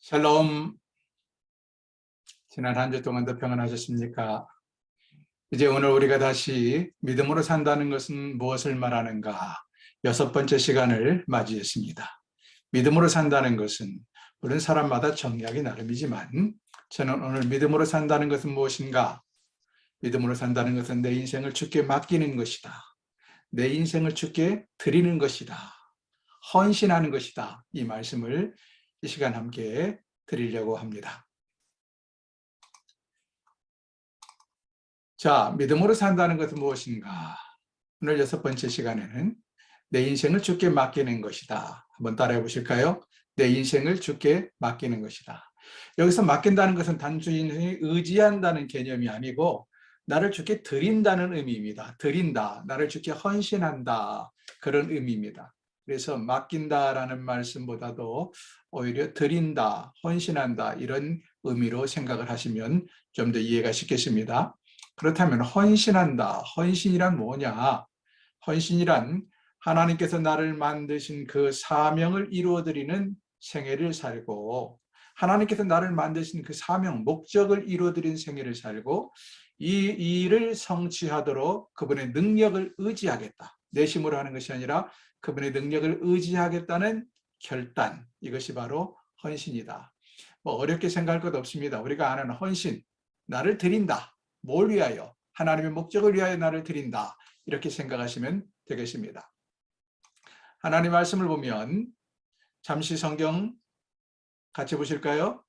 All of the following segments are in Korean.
샬롬. 지난 한 주 동안도 평안하셨습니까? 이제 오늘 우리가 다시 믿음으로 산다는 것은 무엇을 말하는가? 6번째 시간을 맞이했습니다. 믿음으로 산다는 것은 물론 사람마다 정의하기 나름이지만 저는 오늘 믿음으로 산다는 것은 무엇인가? 믿음으로 산다는 것은 내 인생을 주께 맡기는 것이다. 내 인생을 주께 드리는 것이다. 헌신하는 것이다. 이 말씀을 이 시간 함께 드리려고 합니다. 자, 믿음으로 산다는 것은 무엇인가? 오늘 6번째 시간에는 내 인생을 주께 맡기는 것이다. 한번 따라해 보실까요? 내 인생을 주께 맡기는 것이다. 여기서 맡긴다는 것은 단순히 의지한다는 개념이 아니고 나를 주께 드린다는 의미입니다. 드린다, 나를 주께 헌신한다, 그런 의미입니다. 그래서 맡긴다라는 말씀보다도 오히려 드린다, 헌신한다 이런 의미로 생각을 하시면 좀 더 이해가 쉽겠습니다. 그렇다면 헌신한다, 헌신이란 뭐냐? 헌신이란 하나님께서 나를 만드신 그 사명을 이루어드리는 생애를 살고, 하나님께서 나를 만드신 그 사명, 목적을 이루어드리는 생애를 살고, 이 일을 성취하도록 그분의 능력을 의지하겠다. 내심으로 하는 것이 아니라 그분의 능력을 의지하겠다는 결단, 이것이 바로 헌신이다. 뭐 어렵게 생각할 것 없습니다. 우리가 아는 헌신, 나를 드린다. 뭘 위하여? 하나님의 목적을 위하여 나를 드린다. 이렇게 생각하시면 되겠습니다. 하나님 말씀을 보면 잠시 성경 같이 보실까요?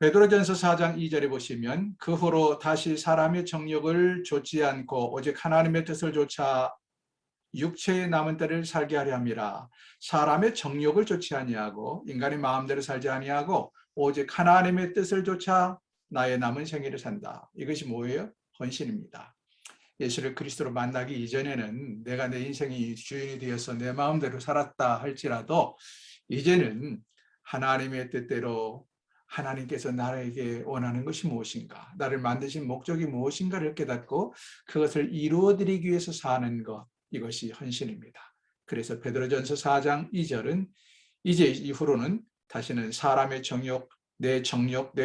베드로전서 4장 2절에 보시면 그 후로 다시 사람의 정욕을 좇지 않고 오직 하나님의 뜻을 좇아 육체의 남은 때를 살게 하려 함이라. 사람의 정욕을 좇지 아니하고 인간의 마음대로 살지 아니하고 오직 하나님의 뜻을 좇아 나의 남은 생애를 산다. 이것이 뭐예요? 헌신입니다. 예수를 그리스도로 만나기 이전에는 내가 내 인생의 주인이 되어서 내 마음대로 살았다 할지라도 이제는 하나님의 뜻대로 하나님께서 나에게 원하는 것이 무엇인가, 나를 만드신 목적이 무엇인가를 깨닫고 그것을 이루어드리기 위해서 사는 것, 이것이 헌신입니다. 그래서 베드로전서 4장 2절은 이제 이후로는 다시는 사람의 정욕, 내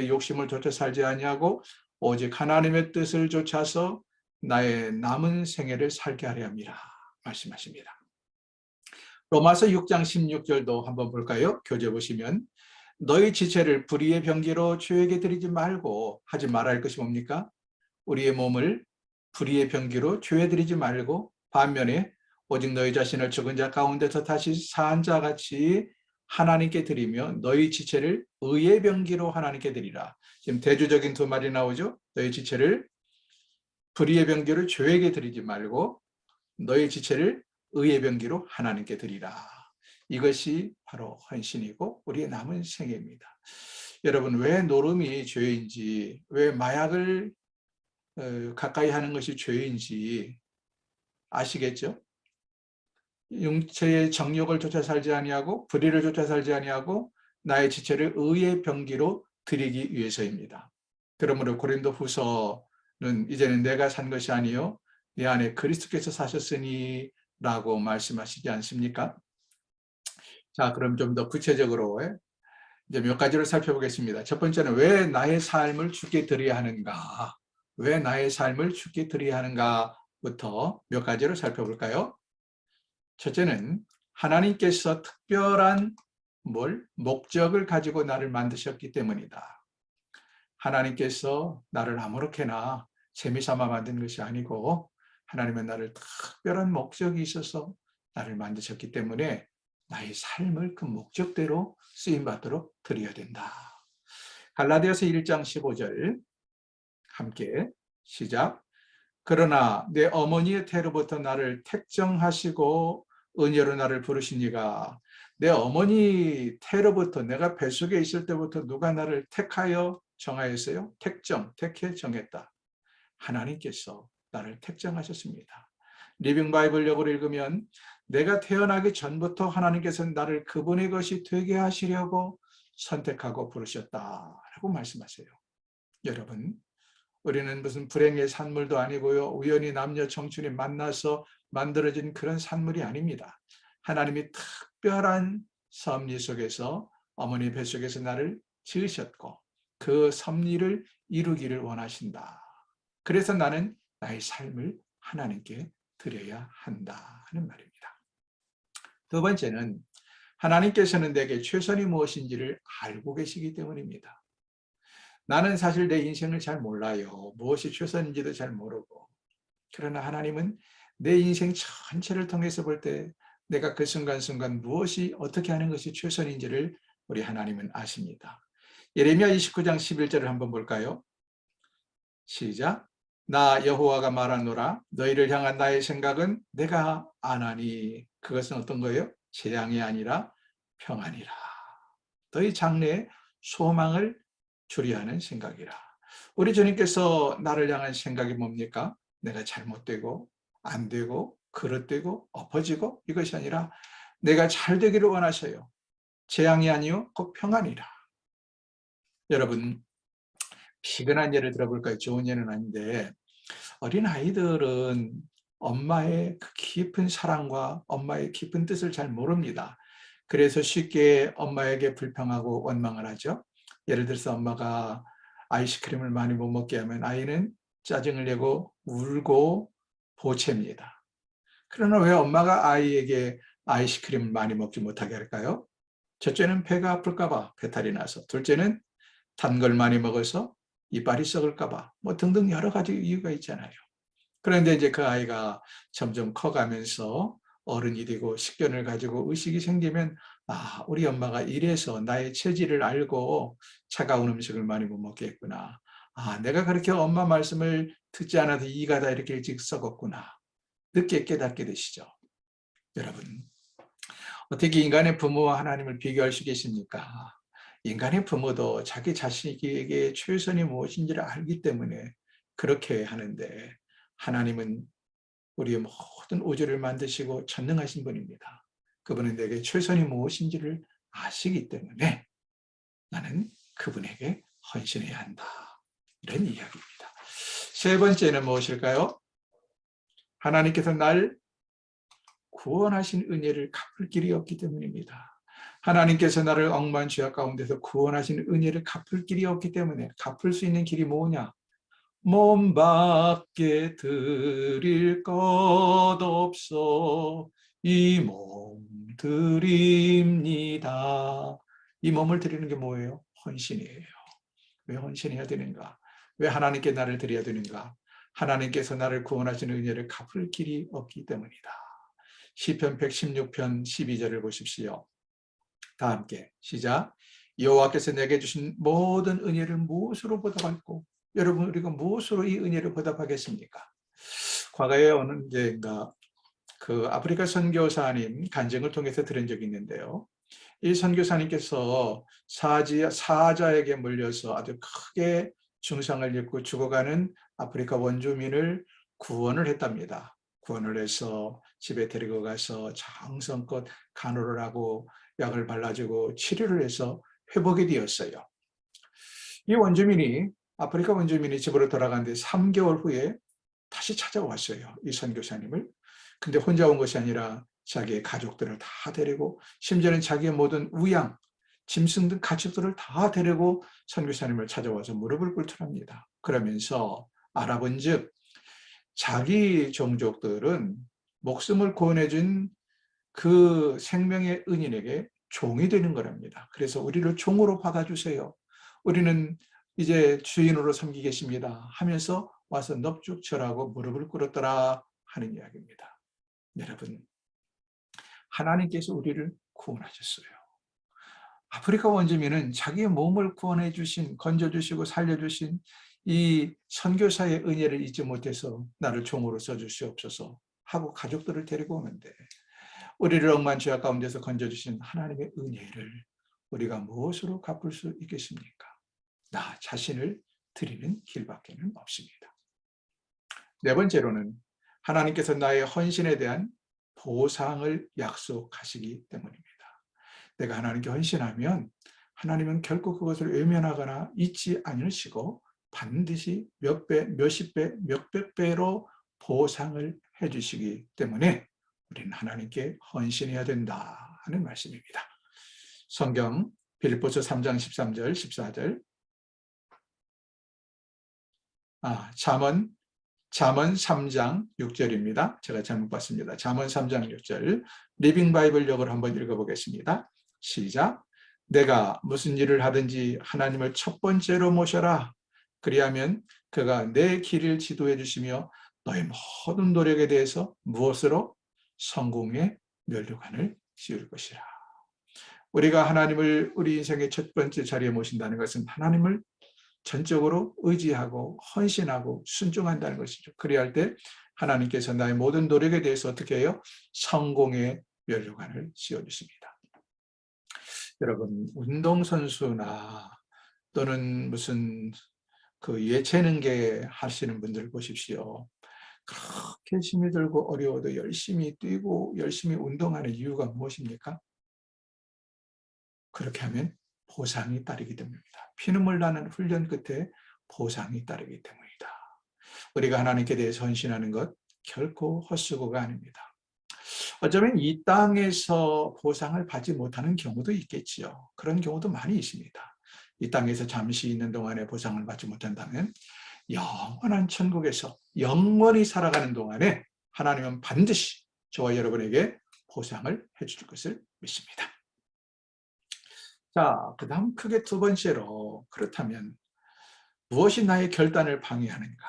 욕심을 좇아 살지 아니하고 오직 하나님의 뜻을 좇아서 나의 남은 생애를 살게 하려 함이라 말씀하십니다. 로마서 6장 16절도 한번 볼까요? 교재 보시면 너희 지체를 불의의 병기로 주에게 드리지 말고, 하지 말아야 할 것이 뭡니까? 우리의 몸을 불의의 병기로 주에 드리지 말고 반면에 오직 너희 자신을 죽은 자 가운데서 다시 산 자 같이 하나님께 드리며 너희 지체를 의의 병기로 하나님께 드리라. 지금 대조적인 두 말이 나오죠. 너희 지체를 불의의 병기로 주에게 드리지 말고 너희 지체를 의의 병기로 하나님께 드리라. 이것이 바로 헌신이고 우리의 남은 생애입니다. 여러분, 왜 노름이 죄인지, 왜 마약을 가까이 하는 것이 죄인지 아시겠죠? 육체의 정욕을 쫓아 살지 아니하고 불의를 쫓아 살지 아니하고 나의 지체를 의의 병기로 드리기 위해서입니다. 그러므로 고린도후서는 이제는 내가 산 것이 아니요 내 안에 그리스도께서 사셨으니 라고 말씀하시지 않습니까? 자, 그럼 좀 더 구체적으로 이제 몇 가지를 살펴보겠습니다. 첫 번째는 왜 나의 삶을 주께 드려야 하는가? 왜 나의 삶을 주께 드려야 하는가부터 몇 가지를 살펴볼까요? 첫째는 하나님께서 특별한 목적을 가지고 나를 만드셨기 때문이다. 하나님께서 나를 아무렇게나 재미삼아 만든 것이 아니고 하나님은 나를 특별한 목적이 있어서 나를 만드셨기 때문에 나의 삶을 그 목적대로 쓰임받도록 드려야 된다. 갈라디아서 1장 15절 함께 시작. 그러나 내 어머니의 태로부터 나를 택정하시고 은혜로 나를 부르시니가. 내 어머니 태로부터, 내가 뱃속에 있을 때부터 누가 나를 택하여 정하였어요? 택해 정했다. 하나님께서 나를 택정하셨습니다. 리빙 바이블역으로 읽으면 내가 태어나기 전부터 하나님께서 나를 그분의 것이 되게 하시려고 선택하고 부르셨다라고 말씀하세요. 여러분, 우리는 무슨 불행의 산물도 아니고요, 우연히 남녀 청춘이 만나서 만들어진 그런 산물이 아닙니다. 하나님이 특별한 섭리 속에서 어머니 뱃속에서 나를 지으셨고 그 섭리를 이루기를 원하신다. 그래서 나는 나의 삶을 하나님께 드려야 한다 하는 말입니다. 두 번째는 하나님께서는 내게 최선이 무엇인지를 알고 계시기 때문입니다. 나는 사실 내 인생을 잘 몰라요. 무엇이 최선인지도 잘 모르고. 그러나 하나님은 내 인생 전체를 통해서 볼 때 내가 그 순간순간 무엇이 어떻게 하는 것이 최선인지를 우리 하나님은 아십니다. 예레미야 29장 11절을 한번 볼까요? 시작. 나 여호와가 말하노라 너희를 향한 나의 생각은 내가 아나니 그것은 어떤 거예요? 재앙이 아니라 평안이라. 너희 장래에 소망을 주리하는 생각이라. 우리 주님께서 나를 향한 생각이 뭡니까? 내가 잘못되고 안 되고 그릇되고 엎어지고 이것이 아니라 내가 잘 되기를 원하셔요. 재앙이 아니요 곧 평안이라. 여러분 피근한 예를 들어볼까요? 좋은 예는 아닌데 어린 아이들은 엄마의 그 깊은 사랑과 엄마의 깊은 뜻을 잘 모릅니다. 그래서 쉽게 엄마에게 불평하고 원망을 하죠. 예를 들어서 엄마가 아이스크림을 많이 못 먹게 하면 아이는 짜증을 내고 울고 보채입니다. 그러나 왜 엄마가 아이에게 아이스크림을 많이 먹지 못하게 할까요? 첫째는 배가 아플까 봐 배탈이 나서, 둘째는 단 걸 많이 먹어서 이빨이 썩을까 봐, 뭐 등등 여러 가지 이유가 있잖아요. 그런데 이제 그 아이가 점점 커가면서 어른이 되고 식견을 가지고 의식이 생기면 아, 우리 엄마가 이래서 나의 체질을 알고 차가운 음식을 많이 못 먹겠구나. 아, 내가 그렇게 엄마 말씀을 듣지 않아도 이가 다 이렇게 일찍 썩었구나. 늦게 깨닫게 되시죠. 여러분, 어떻게 인간의 부모와 하나님을 비교할 수 있겠습니까? 인간의 부모도 자기 자식에게 최선이 무엇인지를 알기 때문에 그렇게 하는데 하나님은 우리의 모든 우주를 만드시고 전능하신 분입니다. 그분은 내게 최선이 무엇인지를 아시기 때문에 나는 그분에게 헌신해야 한다. 이런 이야기입니다. 세 번째는 무엇일까요? 하나님께서 날 구원하신 은혜를 갚을 길이 없기 때문입니다. 하나님께서 나를 억만 죄악 가운데서 구원하신 은혜를 갚을 길이 없기 때문에 갚을 수 있는 길이 뭐냐? 몸밖에 드릴 것 없어 이 몸 드립니다. 이 몸을 드리는 게 뭐예요? 헌신이에요. 왜 헌신해야 되는가? 왜 하나님께 나를 드려야 되는가? 하나님께서 나를 구원하시는 은혜를 갚을 길이 없기 때문이다. 시편 116편 12절을 보십시오. 다 함께 시작. 여호와께서 내게 주신 모든 은혜를 무엇으로 보답할꼬? 여러분 우리가 무엇으로 이 은혜를 보답하겠습니까? 과거에 어느 언제인가 그 아프리카 선교사님 간증을 통해서 들은 적이 있는데요. 이 선교사님께서 사자에게 물려서 아주 크게 중상을 입고 죽어가는 아프리카 원주민을 구원을 했답니다. 구원을 해서 집에 데리고 가서 정성껏 간호를 하고 약을 발라주고 치료를 해서 회복이 되었어요. 이 원주민이 아프리카 원주민이 집으로 돌아갔는데 3개월 후에 다시 찾아왔어요. 이 선교사님을. 근데 혼자 온 것이 아니라 자기의 가족들을 다 데리고 심지어는 자기의 모든 우양, 짐승 등 가축들을 다 데리고 선교사님을 찾아와서 무릎을 꿇더랍니다. 그러면서 알아본 즉 자기 종족들은 목숨을 구원해준 그 생명의 은인에게 종이 되는 거랍니다. 그래서 우리를 종으로 받아주세요. 우리는 이제 주인으로 섬기겠습니다 하면서 와서 넙죽 절하고 무릎을 꿇었더라 하는 이야기입니다. 여러분, 하나님께서 우리를 구원하셨어요. 아프리카 원주민은 자기의 몸을 구원해 주신, 건져 주시고 살려 주신 이 선교사의 은혜를 잊지 못해서 나를 종으로 써 주시옵소서 하고 가족들을 데리고 오는데 우리를 억만 죄악 가운데서 건져 주신 하나님의 은혜를 우리가 무엇으로 갚을 수 있겠습니까? 나 자신을 드리는 길밖에는 없습니다. 네 번째로는 하나님께서 나의 헌신에 대한 보상을 약속하시기 때문입니다. 내가 하나님께 헌신하면 하나님은 결코 그것을 외면하거나 잊지 않으시고 반드시 몇 배, 몇십 배, 몇백 배로 보상을 해주시기 때문에 우리는 하나님께 헌신해야 된다 하는 말씀입니다. 성경 빌립보서 3장 13절 14절. 잠언 3장 6절입니다. 제가 잘못 봤습니다. 잠언 3장 6절. 리빙 바이블역을 한번 읽어보겠습니다. 시작. 내가 무슨 일을 하든지 하나님을 첫 번째로 모셔라. 그리하면 그가 내 길을 지도해 주시며 너의 모든 노력에 대해서 무엇으로? 성공의 면류관을 씌울 것이라. 우리가 하나님을 우리 인생의 첫 번째 자리에 모신다는 것은 하나님을 전적으로 의지하고 헌신하고 순종한다는 것이죠. 그리할 때 하나님께서 나의 모든 노력에 대해서 어떻게 해요? 성공의 면류관을 씌워주십니다. 여러분, 운동선수나 또는 무슨 그 예체능계 하시는 분들 보십시오. 그렇게 힘이 들고 어려워도 열심히 뛰고 열심히 운동하는 이유가 무엇입니까? 그렇게 하면 보상이 따르기 때문입니다. 피눈물 나는 훈련 끝에 보상이 따르기 때문이다. 우리가 하나님께 대해서 헌신하는 것 결코 헛수고가 아닙니다. 어쩌면 이 땅에서 보상을 받지 못하는 경우도 있겠지요. 그런 경우도 많이 있습니다. 이 땅에서 잠시 있는 동안에 보상을 받지 못한다면 영원한 천국에서 영원히 살아가는 동안에 하나님은 반드시 저와 여러분에게 보상을 해줄 것을 믿습니다. 자, 그 다음 크게 두 번째로, 그렇다면 무엇이 나의 결단을 방해하는가?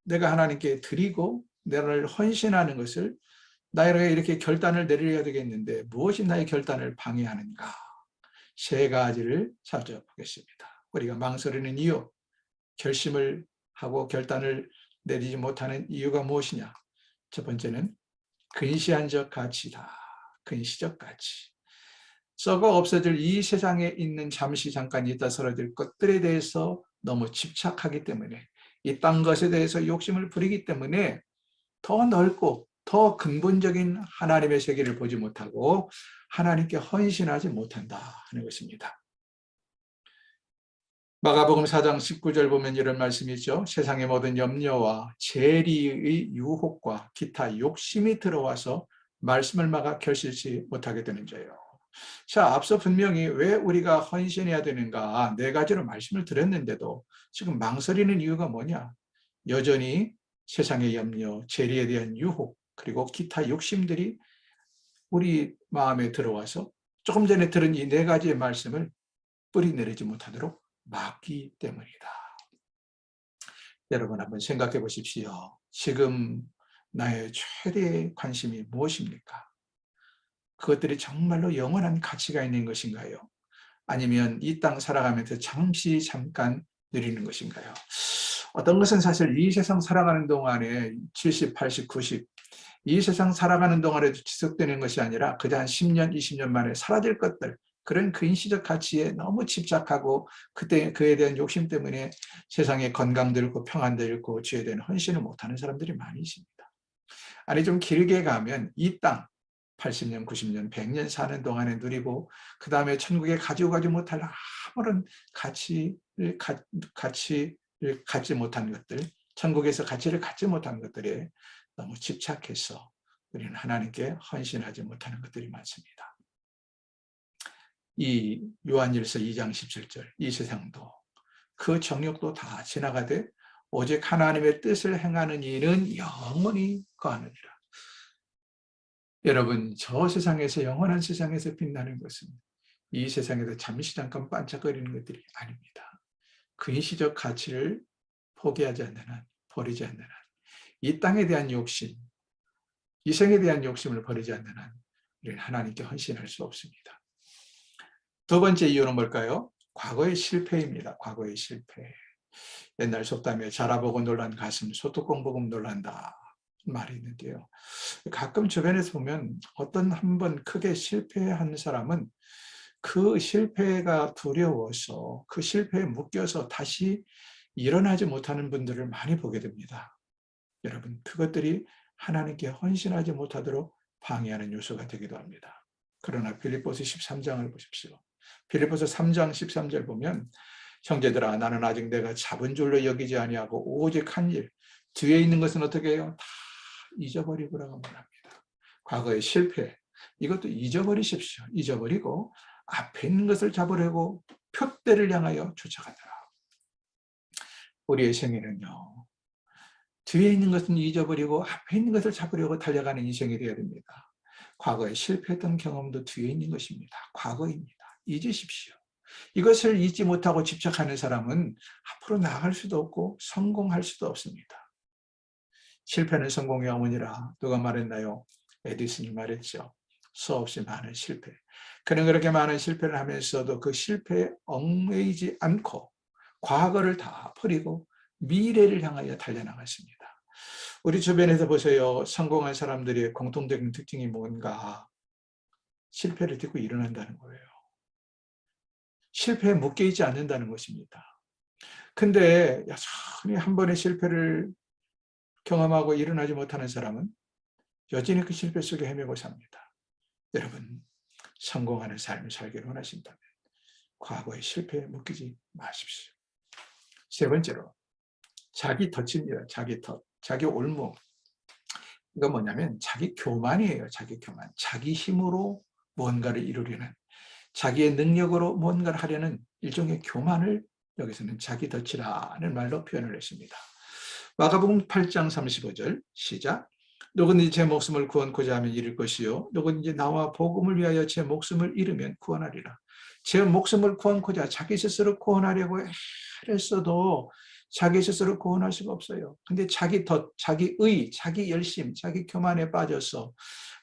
내가 하나님께 드리고 나를 헌신하는 것을 나에게 이렇게 결단을 내려야 되겠는데 무엇이 나의 결단을 방해하는가? 세 가지를 살펴보겠습니다. 우리가 망설이는 이유, 결심을 하고 결단을 내리지 못하는 이유가 무엇이냐? 첫 번째는 근시안적 가치다. 근시적 가치. 썩어 없어질 이 세상에 있는 잠시 잠깐 있다 사라질 것들에 대해서 너무 집착하기 때문에, 이 땅 것에 대해서 욕심을 부리기 때문에 더 넓고 더 근본적인 하나님의 세계를 보지 못하고 하나님께 헌신하지 못한다 하는 것입니다. 마가복음 4장 19절 보면 이런 말씀이 있죠. 세상의 모든 염려와 재리의 유혹과 기타 욕심이 들어와서 말씀을 막아 결실치 못하게 되는 자예요. 자, 앞서 분명히 왜 우리가 헌신해야 되는가 네 가지로 말씀을 드렸는데도 지금 망설이는 이유가 뭐냐? 여전히 세상의 염려, 재리에 대한 유혹, 그리고 기타 욕심들이 우리 마음에 들어와서 조금 전에 들은 이 네 가지의 말씀을 뿌리 내리지 못하도록 막기 때문이다. 여러분 한번 생각해 보십시오. 지금 나의 최대의 관심이 무엇입니까? 그것들이 정말로 영원한 가치가 있는 것인가요? 아니면 이 땅 살아가면서 잠깐 누리는 것인가요? 어떤 것은 사실 이 세상 살아가는 동안에 70, 80, 90, 이 세상 살아가는 동안에도 지속되는 것이 아니라 그저 한 10년, 20년 만에 사라질 것들, 그런 근시적 가치에 너무 집착하고 그때 그에 대한 욕심 때문에 세상에 건강도 잃고 평안도 잃고 주에 대한 헌신을 못하는 사람들이 많이 있습니다. 아니 좀 길게 가면 이 땅 80년, 90년, 100년 사는 동안에 누리고 그 다음에 천국에 가지고 가지 못할 아무런 가치를 갖지 못한 것들, 천국에서 가치를 갖지 못한 것들에 너무 집착해서 우리는 하나님께 헌신하지 못하는 것들이 많습니다. 이 요한일서 2장 17절, 이 세상도 그 정욕도 다 지나가되 오직 하나님의 뜻을 행하는 이는 영원히 거하느니라. 여러분, 저 세상에서, 영원한 세상에서 빛나는 것은 이 세상에서 잠시 잠깐 반짝거리는 것들이 아닙니다. 근시적 가치를 포기하지 않는 한, 버리지 않는 한, 이 땅에 대한 욕심, 이생에 대한 욕심을 버리지 않는 한 우리는 하나님께 헌신할 수 없습니다. 두 번째 이유는 뭘까요? 과거의 실패입니다. 과거의 실패. 옛날 속담에 자라보고 놀란 가슴, 소뚜껑 보고 놀란다 말이 있는데요. 가끔 주변에서 보면 어떤 한번 크게 실패한 사람은 그 실패가 두려워서 그 실패에 묶여서 다시 일어나지 못하는 분들을 많이 보게 됩니다. 여러분, 그것들이 하나님께 헌신하지 못하도록 방해하는 요소가 되기도 합니다. 그러나 빌립보서 13장을 보십시오. 빌립보서 3장 13절 보면 형제들아 나는 아직 내가 잡은 줄로 여기지 아니하고 오직 한 일, 뒤에 있는 것은 어떻게 해요? 다 잊어버리고라고 말합니다. 과거의 실패, 이것도 잊어버리십시오. 잊어버리고 앞에 있는 것을 잡으려고 표대를 향하여 쫓아가더라. 우리의 생애는요, 뒤에 있는 것은 잊어버리고 앞에 있는 것을 잡으려고 달려가는 인생이 되어야 됩니다. 과거에 실패했던 경험도 뒤에 있는 것입니다. 과거입니다. 잊으십시오. 이것을 잊지 못하고 집착하는 사람은 앞으로 나아갈 수도 없고 성공할 수도 없습니다. 실패는 성공의 어머니라 누가 말했나요? 에디슨이 말했죠. 수없이 많은 실패. 그는 그렇게 많은 실패를 하면서도 그 실패에 얽매이지 않고 과거를 다 버리고 미래를 향하여 달려나갔습니다. 우리 주변에서 보세요. 성공한 사람들의 공통적인 특징이 뭔가? 실패를 딛고 일어난다는 거예요. 실패에 묶여있지 않는다는 것입니다. 근데 여전히 한 번의 실패를 경험하고 일어나지 못하는 사람은 여전히 그 실패 속에 헤매고 삽니다. 여러분, 성공하는 삶을 살기를 원하신다면 과거의 실패에 묶이지 마십시오. 세 번째로, 자기 덫입니다. 자기 덫, 자기 올무. 이건 뭐냐면 자기 교만이에요. 자기 교만. 자기 힘으로 뭔가를 이루려는, 자기의 능력으로 뭔가를 하려는 일종의 교만을 여기서는 자기 덫이라는 말로 표현을 했습니다. 마가복음 8장 35절 시작. 누구든지 제 목숨을 구원코자 하면 잃을 것이요 누구든지 나와 복음을 위하여 제 목숨을 잃으면 구원하리라. 제 목숨을 구원코자 자기 스스로 구원하려고 했어도 자기 스스로 구원할 수가 없어요. 근데 자기 덫, 자기 의, 자기 열심, 자기 교만에 빠져서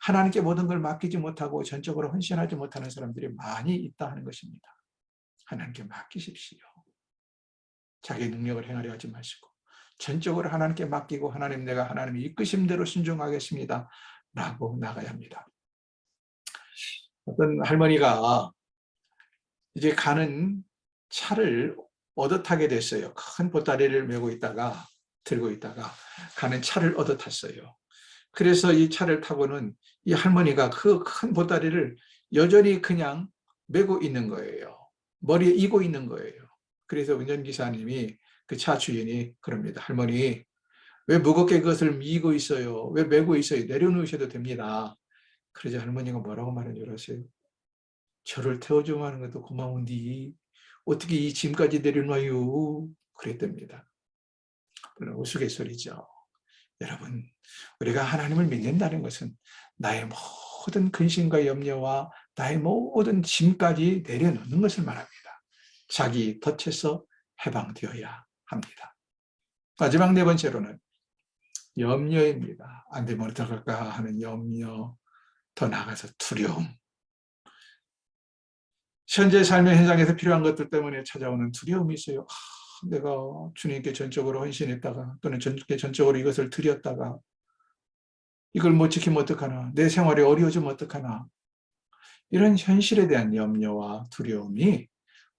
하나님께 모든 걸 맡기지 못하고 전적으로 헌신하지 못하는 사람들이 많이 있다 하는 것입니다. 하나님께 맡기십시오. 자기 능력을 행하려 하지 마시고 전적으로 하나님께 맡기고 하나님, 내가 하나님의 이끄심대로 순종하겠습니다 라고 나가야 합니다. 어떤 할머니가 이제 가는 차를 얻어 타게 됐어요. 큰 보따리를 들고 있다가 가는 차를 얻어 탔어요. 그래서 이 차를 타고는 이 할머니가 그 큰 보따리를 여전히 그냥 메고 있는 거예요. 머리에 이고 있는 거예요. 그래서 운전기사님이, 그 차 주인이 그럽니다. 할머니, 왜 무겁게 그것을 미고 있어요? 왜 메고 있어요? 내려놓으셔도 됩니다. 그러자 할머니가 뭐라고 말한 줄 아세요? 저를 태워주고 하는 것도 고마운데 어떻게 이 짐까지 내려놔요? 그랬답니다. 물론 우스갯소리죠. 여러분, 우리가 하나님을 믿는다는 것은 나의 모든 근심과 염려와 나의 모든 짐까지 내려놓는 것을 말합니다. 자기 덫에서 해방되어야 합니다. 마지막 네 번째로는 염려입니다. 안 되면 어떡할까 하는 염려, 더 나아가서 두려움. 현재 삶의 현장에서 필요한 것들 때문에 찾아오는 두려움이 있어요. 내가 주님께 전적으로 헌신했다가 또는 주님께 전적으로 이것을 드렸다가 이걸 못 지키면 어떡하나, 내 생활이 어려워지면 어떡하나, 이런 현실에 대한 염려와 두려움이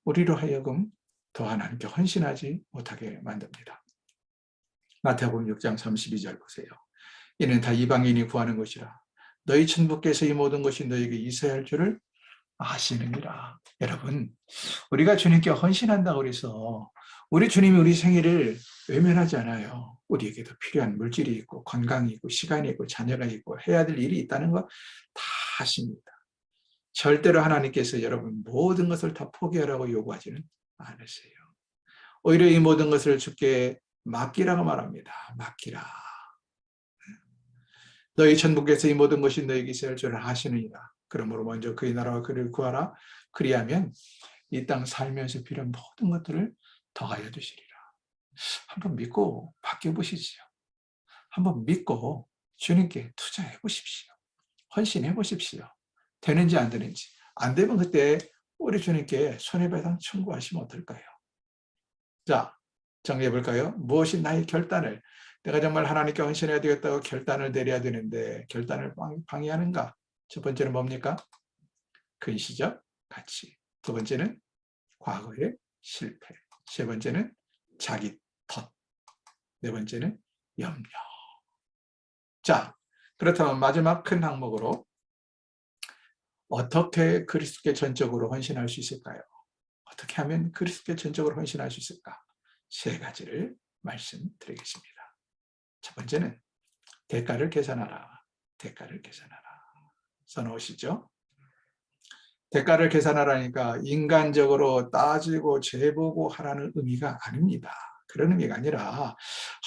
우리로 하여금 더 하나님께 헌신하지 못하게 만듭니다. 마태복음 6장 32절 보세요. 이는 다 이방인이 구하는 것이라. 너희 천부께서 이 모든 것이 너에게 있어야 할 줄을 아시느니라. 여러분, 우리가 주님께 헌신한다고 해서 우리 주님이 우리 생일을 외면하지 않아요. 우리에게도 필요한 물질이 있고 건강이 있고 시간이 있고 자녀가 있고 해야 될 일이 있다는 거 다 아십니다. 절대로 하나님께서 여러분 모든 것을 다 포기하라고 요구하지는 않으세요. 오히려 이 모든 것을 주께 맡기라고 말합니다. 맡기라. 너희 천국에서 이 모든 것이 너에게 있어야 할 줄 아시느니라. 그러므로 먼저 그의 나라와 그를 구하라. 그리하면 이 땅 살면서 필요한 모든 것들을 더하여 주시리라. 한번 믿고 맡겨보시지요. 한번 믿고 주님께 투자해 보십시오. 헌신해 보십시오. 되는지 안 되는지. 안 되면 그때 우리 주님께 손해배상 청구하시면 어떨까요? 자, 정리해 볼까요? 무엇이 나의 결단을, 내가 정말 하나님께 헌신해야 되겠다고 결단을 내려야 되는데 결단을 방해하는가? 첫 번째는 뭡니까? 근시적 가치. 두 번째는 과거의 실패. 세 번째는 자기 덫. 네 번째는 염려. 자, 그렇다면 마지막 큰 항목으로 어떻게 그리스도께 전적으로 헌신할 수 있을까요? 어떻게 하면 그리스도께 전적으로 헌신할 수 있을까? 세 가지를 말씀드리겠습니다. 첫 번째는 대가를 계산하라. 대가를 계산하라. 써놓으시죠? 대가를 계산하라니까 인간적으로 따지고 재보고 하라는 의미가 아닙니다. 그런 의미가 아니라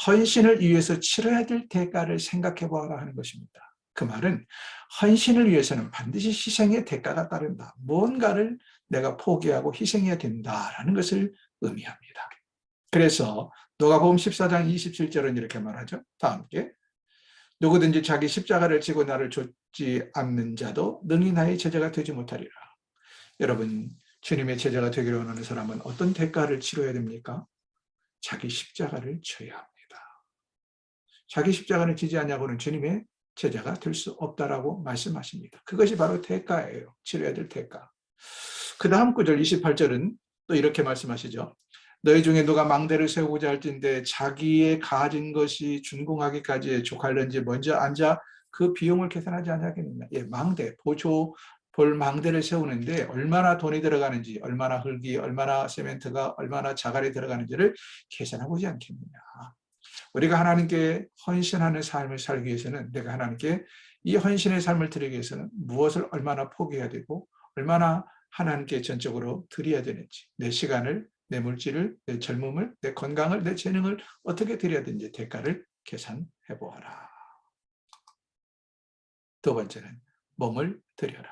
헌신을 위해서 치러야 될 대가를 생각해 보아라 하는 것입니다. 그 말은 헌신을 위해서는 반드시 희생의 대가가 따른다. 뭔가를 내가 포기하고 희생해야 된다라는 것을 의미합니다. 그래서 누가복음 14장 27절은 이렇게 말하죠. 다 함께. 누구든지 자기 십자가를 지고 나를 좇지 않는 자도 능히 나의 제자가 되지 못하리라. 여러분, 주님의 제자가 되기를 원하는 사람은 어떤 대가를 치러야 됩니까? 자기 십자가를 져야 합니다. 자기 십자가를 지지 않냐고는 주님의 제자가 될 수 없다라고 말씀하십니다. 그것이 바로 대가예요. 치러야 될 대가. 그 다음 구절 28절은 또 이렇게 말씀하시죠. 너희 중에 누가 망대를 세우고자 할진대 자기의 가진 것이 준공하기까지 족할는지 먼저 앉아 그 비용을 계산하지 않겠느냐. 예, 망대, 볼 망대를 세우는데 얼마나 돈이 들어가는지, 얼마나 흙이, 얼마나 세멘트가, 얼마나 자갈이 들어가는지를 계산하고 오지 않겠느냐. 우리가 하나님께 헌신하는 삶을 살기 위해서는 내가 하나님께 이 헌신의 삶을 드리기 위해서는 무엇을 얼마나 포기해야 되고 얼마나 하나님께 전적으로 드려야 되는지, 내 시간을, 내 물질을, 내 젊음을, 내 건강을, 내 재능을 어떻게 드려야 되는지 대가를 계산해 보아라. 두 번째는 몸을 드려라.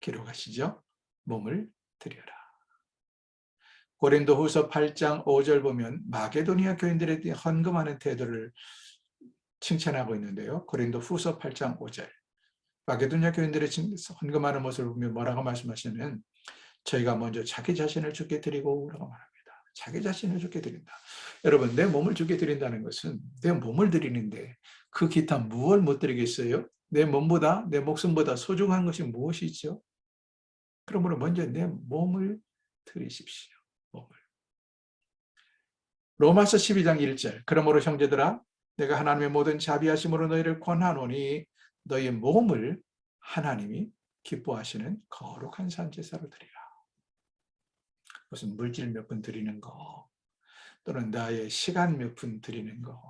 기록하시죠? 몸을 드려라. 고린도후서 8장 5절 보면 마게도니아 교인들에 대해 헌금하는 태도를 칭찬하고 있는데요. 고린도후서 8장 5절. 마게도니아 교인들의 헌금하는 모습을 보면 뭐라고 말씀하시냐면 저희가 먼저 자기 자신을 주께 드리고 라고 말합니다. 자기 자신을 주께 드린다. 여러분, 내 몸을 주께 드린다는 것은 내 몸을 드리는데 그 기타 무엇을 못 드리겠어요? 내 몸보다, 내 목숨보다 소중한 것이 무엇이 있죠? 그러므로 먼저 내 몸을 드리십시오. 몸을. 로마서 12장 1절. 그러므로 형제들아 내가 하나님의 모든 자비하심으로 너희를 권하노니 너희 몸을 하나님이 기뻐하시는 거룩한 산제사로 드리라. 무슨 물질 몇 분 드리는 거 또는 나의 시간 몇 분 드리는 거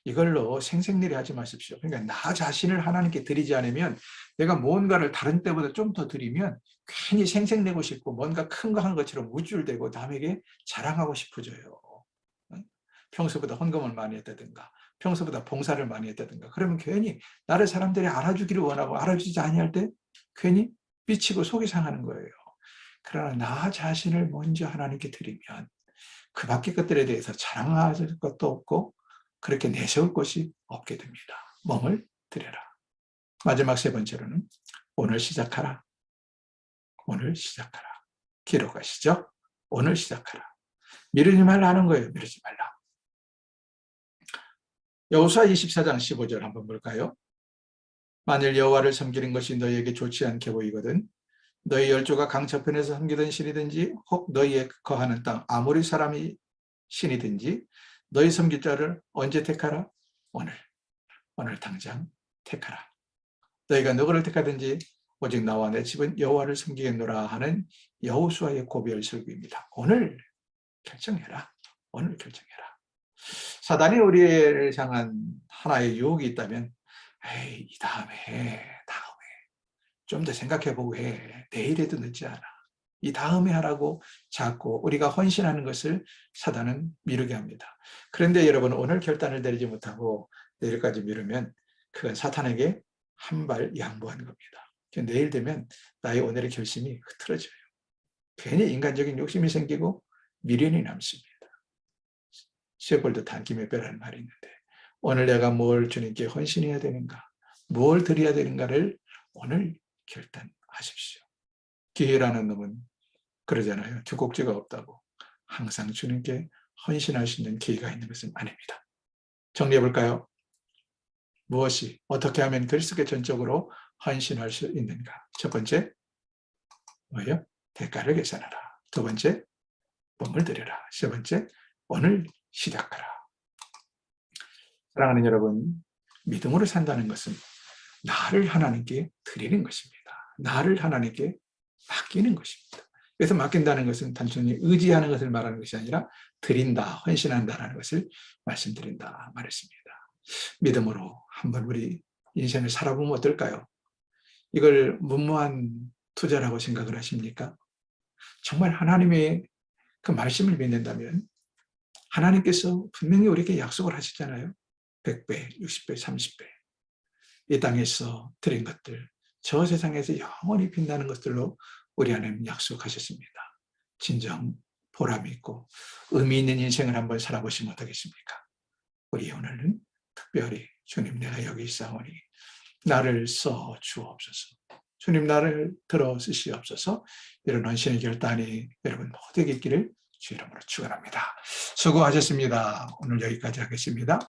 이걸로 생색내리 하지 마십시오. 그러니까 나 자신을 하나님께 드리지 않으면 내가 무언가를 다른 때보다 좀 더 드리면 괜히 생색내고 싶고 뭔가 큰 거 한 것처럼 우쭐대고 남에게 자랑하고 싶어져요. 평소보다 헌금을 많이 했다든가 평소보다 봉사를 많이 했다든가 그러면 괜히 나를 사람들이 알아주기를 원하고 알아주지 아니할 때 괜히 삐치고 속이 상하는 거예요. 그러나 나 자신을 먼저 하나님께 드리면 그 밖의 것들에 대해서 자랑할 것도 없고 그렇게 내세울 것이 없게 됩니다. 몸을 드려라. 마지막 세 번째로는 오늘 시작하라. 오늘 시작하라. 기록하시죠? 오늘 시작하라. 미루지 말라 하는 거예요. 미루지 말라. 여호수아 24장 15절 한번 볼까요? 만일 여호와를 섬기는 것이 너희에게 좋지 않게 보이거든 너희 열조가 강저편에서 섬기던 신이든지 혹 너희의 거하는 땅 아모리 사람이 신이든지 너희 섬길 자를 언제 택하라? 오늘 당장 택하라. 너희가 누구를 택하든지 오직 나와 내 집은 여호와를 섬기겠노라 하는 여호수아의 고별 설교입니다. 오늘 결정해라. 오늘 결정해라. 사단이 우리를 향한 하나의 유혹이 있다면 에이 다음에 좀 더 생각해보고 해. 내일에도 늦지 않아. 이 다음에 하라고 자꾸 우리가 헌신하는 것을 사단은 미루게 합니다. 그런데 여러분 오늘 결단을 내리지 못하고 내일까지 미루면 그건 사탄에게 한 발 양보한 겁니다. 내일 되면 나의 오늘의 결심이 흐트러져요. 괜히 인간적인 욕심이 생기고 미련이 남습니다. 쇠골도 단김에 빼라는 말이 있는데 오늘 내가 뭘 주님께 헌신해야 되는가 뭘 드려야 되는가를 오늘 결단하십시오. 기회라는 놈은 그러잖아요. 두 꼭지가 없다고. 항상 주님께 헌신할 수 있는 기회가 있는 것은 아닙니다. 정리해 볼까요? 무엇이 어떻게 하면 그리스도께 전적으로 헌신할 수 있는가? 첫 번째 뭐예요? 대가를 계산하라. 두 번째 몸을 드려라. 세 번째 오늘 시작하라. 사랑하는 여러분, 믿음으로 산다는 것은 나를 하나님께 드리는 것입니다. 나를 하나님께 맡기는 것입니다. 그래서 맡긴다는 것은 단순히 의지하는 것을 말하는 것이 아니라 드린다, 헌신한다는 것을 말씀드린다 말했습니다. 믿음으로 한번 우리 인생을 살아보면 어떨까요? 이걸 무모한 투자라고 생각을 하십니까? 정말 하나님의 그 말씀을 믿는다면 하나님께서 분명히 우리에게 약속을 하시잖아요. 100배, 60배, 30배. 이 땅에서 드린 것들, 저 세상에서 영원히 빛나는 것들로 우리 하나님 약속하셨습니다. 진정 보람 있고 의미 있는 인생을 한번 살아보시면 어떻겠습니까? 우리 오늘은 특별히 주님, 내가 여기 있사오니 나를 써 주옵소서. 주님, 나를 들어 쓰시옵소서. 이런 헌신의 결단이 여러분 모두에게 있기를 주 이름으로 축원합니다. 수고하셨습니다. 오늘 여기까지 하겠습니다.